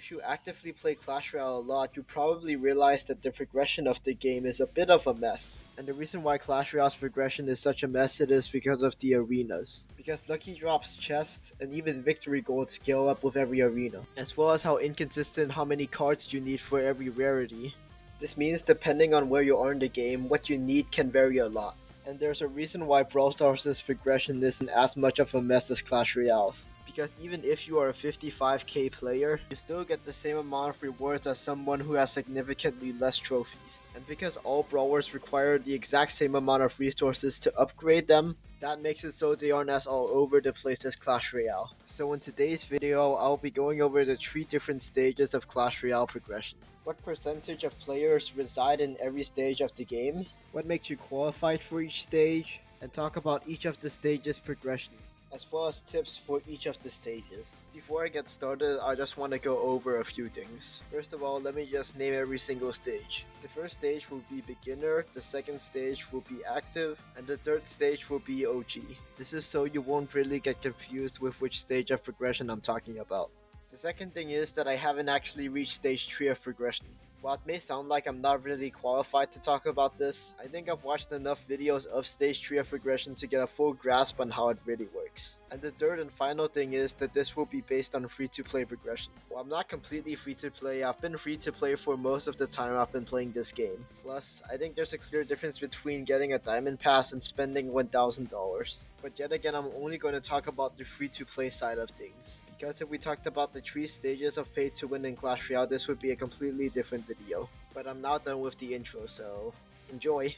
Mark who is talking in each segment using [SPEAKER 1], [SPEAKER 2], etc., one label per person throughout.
[SPEAKER 1] If you actively play Clash Royale a lot, you probably realize that the progression of the game is a bit of a mess. And the reason why Clash Royale's progression is such a mess it is because of the arenas. Because lucky drops, chests, and even victory gold scale up with every arena, as well as how inconsistent how many cards you need for every rarity. This means depending on where you are in the game, what you need can vary a lot. And there's a reason why Brawl Stars' progression isn't as much of a mess as Clash Royale's. Because even if you are a 55k player, you still get the same amount of rewards as someone who has significantly less trophies. And because all brawlers require the exact same amount of resources to upgrade them, that makes it so they aren't as all over the place as Clash Royale. So in today's video, I'll be going over the 3 different stages of Clash Royale progression. What percentage of players reside in every stage of the game, what makes you qualified for each stage, and talk about each of the stages' progression, as well as tips for each of the stages. Before I get started, I just want to go over a few things. First of all, let me just name every single stage. The first stage will be beginner, the second stage will be active, and the third stage will be OG. This is so you won't really get confused with which stage of progression I'm talking about. The second thing is that I haven't actually reached stage 3 of progression. While it may sound like I'm not really qualified to talk about this, I think I've watched enough videos of stage 3 of progression to get a full grasp on how it really works. And the third and final thing is that this will be based on free-to-play progression. While I'm not completely free-to-play, I've been free-to-play for most of the time I've been playing this game. Plus, I think there's a clear difference between getting a diamond pass and spending $1,000. But yet again, I'm only going to talk about the free-to-play side of things. Because if we talked about the 3 stages of pay to win in Clash Royale, this would be a completely different video. But I'm now done with the intro, so enjoy!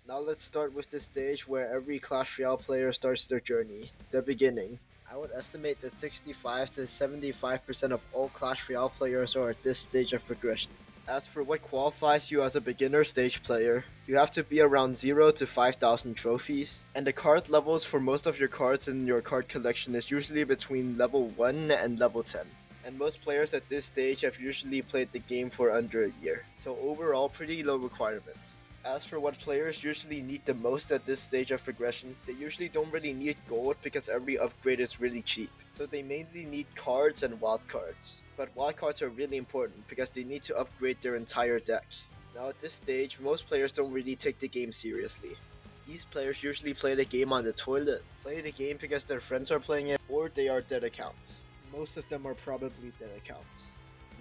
[SPEAKER 1] Now let's start with the stage where every Clash Royale player starts their journey, the beginning. I would estimate that 65 to 75% of all Clash Royale players are at this stage of progression. As for what qualifies you as a beginner stage player, you have to be around 0 to 5,000 trophies, and the card levels for most of your cards in your card collection is usually between level 1 and level 10. And most players at this stage have usually played the game for under a year, so overall pretty low requirements. As for what players usually need the most at this stage of progression, they usually don't really need gold because every upgrade is really cheap. So they mainly need cards and wild cards. But wild cards are really important because they need to upgrade their entire deck. Now at this stage, most players don't really take the game seriously. These players usually play the game on the toilet, play the game because their friends are playing it, or they are dead accounts. Most of them are probably dead accounts.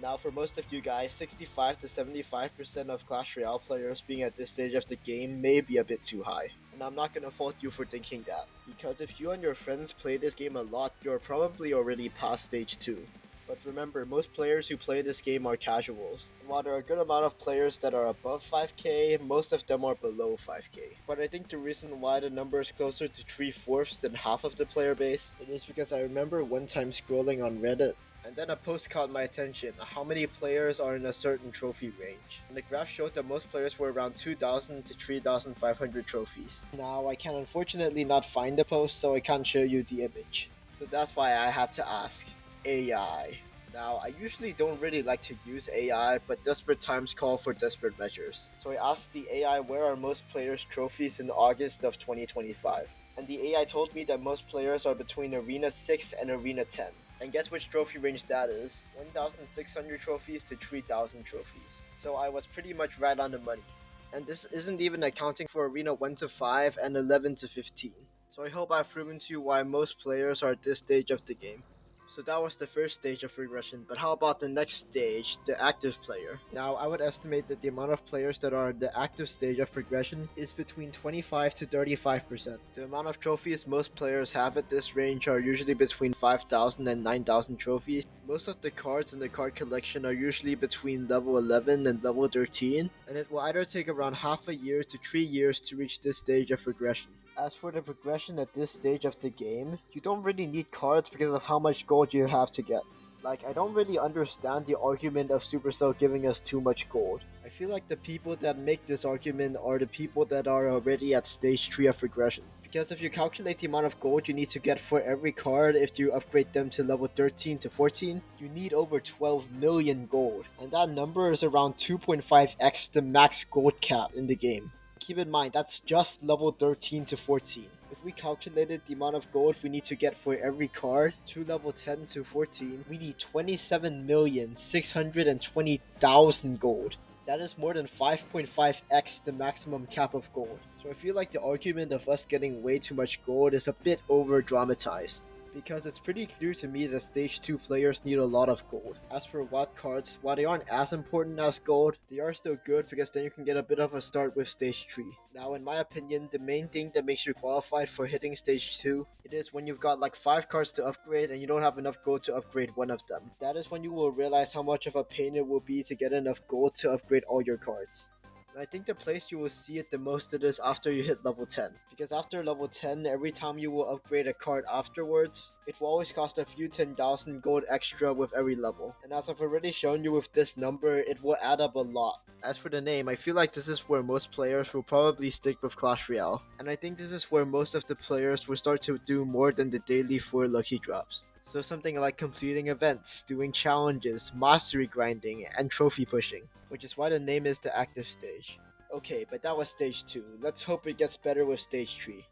[SPEAKER 1] Now for most of you guys, 65 to 75% of Clash Royale players being at this stage of the game may be a bit too high. And I'm not gonna fault you for thinking that, because if you and your friends play this game a lot, you're probably already past stage 2. But remember, most players who play this game are casuals. And while there are a good amount of players that are above 5k, most of them are below 5k. But I think the reason why the number is closer to 3/4 than half of the player base, it is because I remember one time scrolling on Reddit, and then a post caught my attention, how many players are in a certain trophy range. And the graph showed that most players were around 2,000 to 3,500 trophies. Now, I can unfortunately not find the post, so I can't show you the image. So that's why I had to ask. AI. Now, I usually don't really like to use AI, but desperate times call for desperate measures. So I asked the AI where are most players' trophies in August of 2025. And the AI told me that most players are between Arena 6 and Arena 10. And guess which trophy range that is? 1,600 trophies to 3,000 trophies. So I was pretty much right on the money. And this isn't even accounting for Arena 1 to 5 and 11 to 15. So I hope I've proven to you why most players are at this stage of the game. So that was the first stage of progression, but how about the next stage, the active player? Now, I would estimate that the amount of players that are in the active stage of progression is between 25 to 35%. The amount of trophies most players have at this range are usually between 5,000 and 9,000 trophies. Most of the cards in the card collection are usually between level 11 and level 13, and it will either take around half a year to 3 years to reach this stage of progression. As for the progression at this stage of the game, you don't really need cards because of how much gold you have to get. Like, I don't really understand the argument of Supercell giving us too much gold. I feel like the people that make this argument are the people that are already at stage 3 of progression. Because if you calculate the amount of gold you need to get for every card if you upgrade them to level 13 to 14, you need over 12 million gold. And that number is around 2.5x the max gold cap in the game. Keep in mind, that's just level 13 to 14. If we calculated the amount of gold we need to get for every card to level 10 to 14, we need 27,620,000 gold. That is more than 5.5x the maximum cap of gold. So I feel like the argument of us getting way too much gold is a bit over dramatized, because it's pretty clear to me that Stage 2 players need a lot of gold. As for wild cards, while they aren't as important as gold, they are still good because then you can get a bit of a start with Stage 3. Now in my opinion, the main thing that makes you qualified for hitting Stage 2, it is when you've got like 5 cards to upgrade and you don't have enough gold to upgrade one of them. That is when you will realize how much of a pain it will be to get enough gold to upgrade all your cards. And I think the place you will see it the most it is after you hit level 10. Because after level 10, every time you will upgrade a card afterwards, it will always cost a few 10,000 gold extra with every level. And as I've already shown you with this number, it will add up a lot. As for the name, I feel like this is where most players will probably stick with Clash Royale. And I think this is where most of the players will start to do more than the daily 4 lucky drops. So something like completing events, doing challenges, mastery grinding, and trophy pushing, which is why the name is the active stage. Okay, but that was stage 2. Let's hope it gets better with stage 3.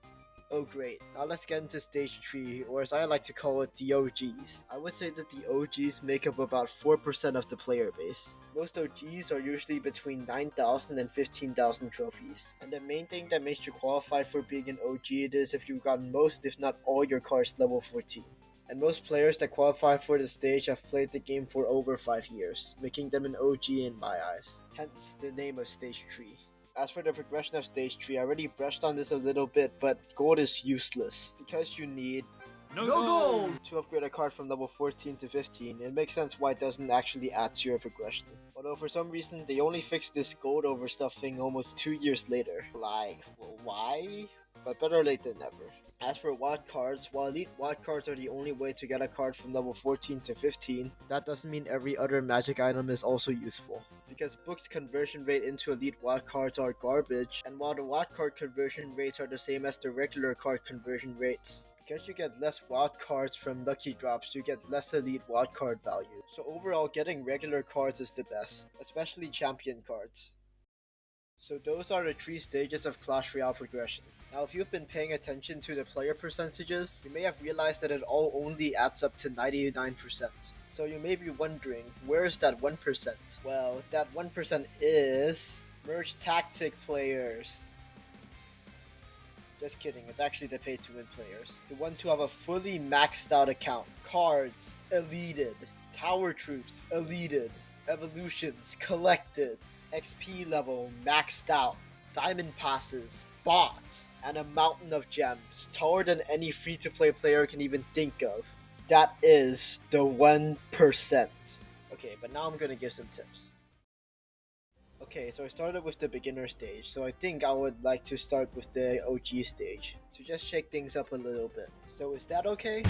[SPEAKER 1] Oh great, now let's get into stage 3, or as I like to call it, the OGs. I would say that the OGs make up about 4% of the player base. Most OGs are usually between 9,000 and 15,000 trophies. And the main thing that makes you qualify for being an OG is if you've gotten most if not all your cards level 14. And most players that qualify for the stage have played the game for over 5 years, making them an OG in my eyes. Hence the name of stage 3. As for the progression of stage 3, I already brushed on this a little bit, but gold is useless, because you need
[SPEAKER 2] no gold
[SPEAKER 1] to upgrade a card from level 14 to 15. It makes sense why it doesn't actually add to your progression. Although for some reason they only fixed this gold over stuff thing almost 2 years later. Like, well, why? But better late than never. As for wild cards, while elite wild cards are the only way to get a card from level 14 to 15, that doesn't mean every other magic item is also useful. Because books conversion rate into elite wild cards are garbage, and while the wild card conversion rates are the same as the regular card conversion rates, because you get less wild cards from lucky drops, you get less elite wild card value. So overall, getting regular cards is the best, especially champion cards. So those are the 3 stages of Clash Royale progression. Now if you've been paying attention to the player percentages, you may have realized that it all only adds up to 99%. So you may be wondering, where is that 1%? Well, that 1% is merge tactic players. Just kidding, it's actually the pay to win players. The ones who have a fully maxed out account. Cards, elited. Tower troops, elited. Evolutions, collected. XP level, maxed out. Diamond passes, bought. And a mountain of gems, taller than any free-to-play player can even think of. That is the 1%. Okay, but now I'm gonna give some tips. Okay, so I started with the beginner stage, so I think I would like to start with the OG stage, to just shake things up a little bit. So is that okay?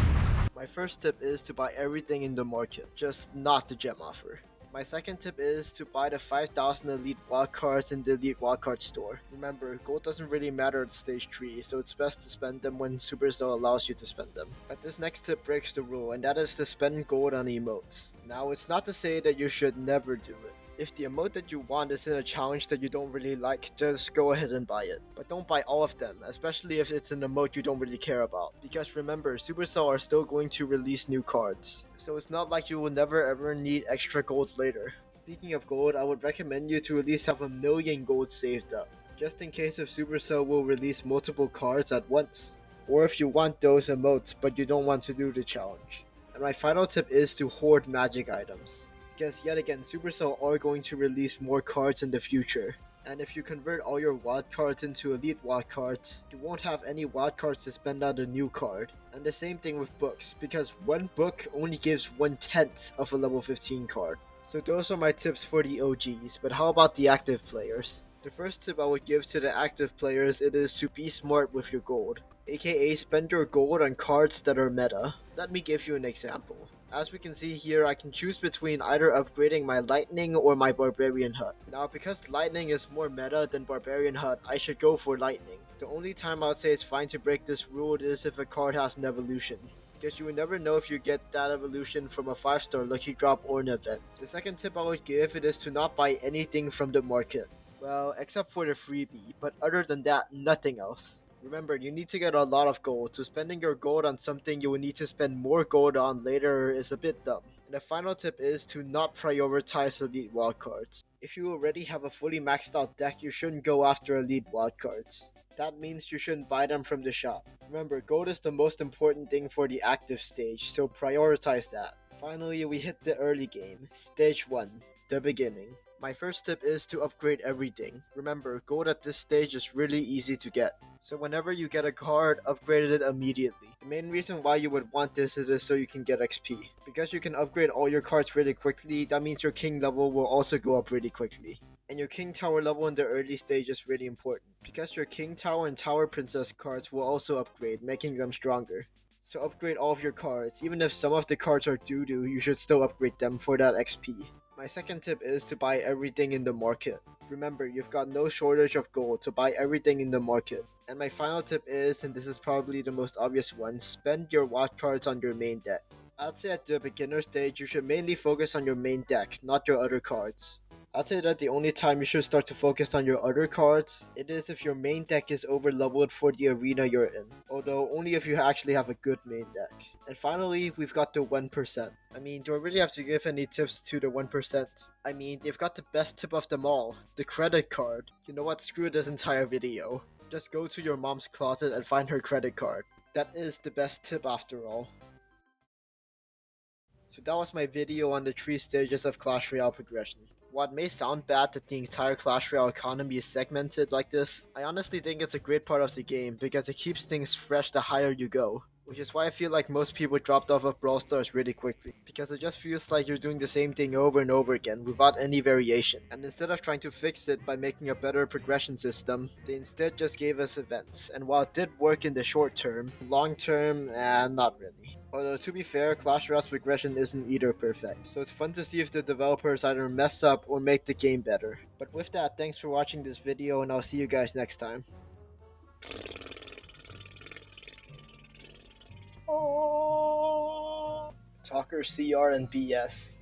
[SPEAKER 1] My first tip is to buy everything in the market, just not the gem offer. My second tip is to buy the 5,000 elite wildcards in the elite wildcard store. Remember, gold doesn't really matter at stage 3, so it's best to spend them when Supercell allows you to spend them. But this next tip breaks the rule, and that is to spend gold on emotes. Now, it's not to say that you should never do it. If the emote that you want is in a challenge that you don't really like, just go ahead and buy it. But don't buy all of them, especially if it's an emote you don't really care about. Because remember, Supercell are still going to release new cards. So it's not like you will never ever need extra gold later. Speaking of gold, I would recommend you to at least have 1,000,000 gold saved up. Just in case if Supercell will release multiple cards at once. Or if you want those emotes but you don't want to do the challenge. And my final tip is to hoard magic items. Because yet again, Supercell are going to release more cards in the future. And if you convert all your wild cards into elite wild cards, you won't have any wild cards to spend on a new card. And the same thing with books, because one book only gives 1/10 of a level 15 card. So those are my tips for the OGs, but how about the active players? The first tip I would give to the active players it is to be smart with your gold, aka spend your gold on cards that are meta. Let me give you an example. As we can see here, I can choose between either upgrading my Lightning or my Barbarian Hut. Now, because Lightning is more meta than Barbarian Hut, I should go for Lightning. The only time I would say it's fine to break this rule is if a card has an evolution, because you will never know if you get that evolution from a 5-star lucky drop or an event. The second tip I would give it is to not buy anything from the market. Well, except for the freebie, but other than that, nothing else. Remember, you need to get a lot of gold, so spending your gold on something you will need to spend more gold on later is a bit dumb. And the final tip is to not prioritize elite wildcards. If you already have a fully maxed out deck, you shouldn't go after elite wildcards. That means you shouldn't buy them from the shop. Remember, gold is the most important thing for the active stage, so prioritize that. Finally, we hit the early game, stage 1, the beginning. My first tip is to upgrade everything. Remember, gold at this stage is really easy to get. So whenever you get a card, upgrade it immediately. The main reason why you would want this is so you can get XP. Because you can upgrade all your cards really quickly, that means your king level will also go up really quickly. And your king tower level in the early stage is really important, because your king tower and tower princess cards will also upgrade, making them stronger. So upgrade all of your cards. Even if some of the cards are doo-doo, you should still upgrade them for that XP. My second tip is to buy everything in the market. Remember, you've got no shortage of gold, so buy everything in the market. And my final tip is, and this is probably the most obvious one, spend your watch cards on your main deck. I'd say at the beginner stage, you should mainly focus on your main deck, not your other cards. I'd say that the only time you should start to focus on your other cards, it is if your main deck is over leveled for the arena you're in, although only if you actually have a good main deck. And finally, we've got the 1%. I mean, do I really have to give any tips to the 1%? I mean, they've got the best tip of them all, the credit card. You know what, screw this entire video. Just go to your mom's closet and find her credit card. That is the best tip after all. So that was my video on the 3 stages of Clash Royale progression. While it may sound bad that the entire Clash Royale economy is segmented like this, I honestly think it's a great part of the game because it keeps things fresh the higher you go. Which is why I feel like most people dropped off of Brawl Stars really quickly, because it just feels like you're doing the same thing over and over again without any variation. And instead of trying to fix it by making a better progression system, they instead just gave us events. And while it did work in the short term, long term, not really. Although to be fair, Clash Royale's progression isn't either perfect, so it's fun to see if the developers either mess up or make the game better. But with that, thanks for watching this video and I'll see you guys next time. Talker CR and BS.